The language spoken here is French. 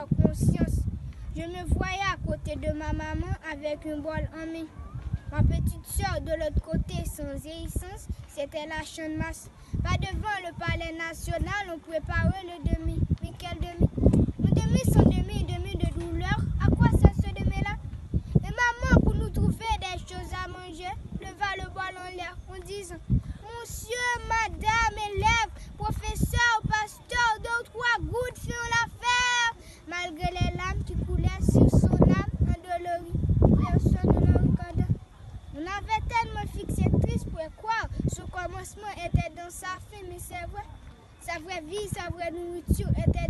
leur conscience. Je me voyais à côté de ma maman avec un bol en main. Ma petite soeur de l'autre côté, sans héissance, c'était la chaîne masse. Pas devant le palais national, on préparait le demi. Mais quel demi? Un demi sans demi, demi de douleur. À quoi sert ce demi-là? Et maman, pour nous trouver des choses à manger, leva le bol en l'air en disant: Monsieur, madame, élève, professeur, pasteur, 2 ou 3 gouttes font l'affaire. Malgré les larmes qui coulaient sur son âme endolorie, personne ne le regarda. On avait tellement fixé triste pour croire ce commencement était dans sa fin, mais c'est vrai. Sa vraie vie, sa vraie nourriture était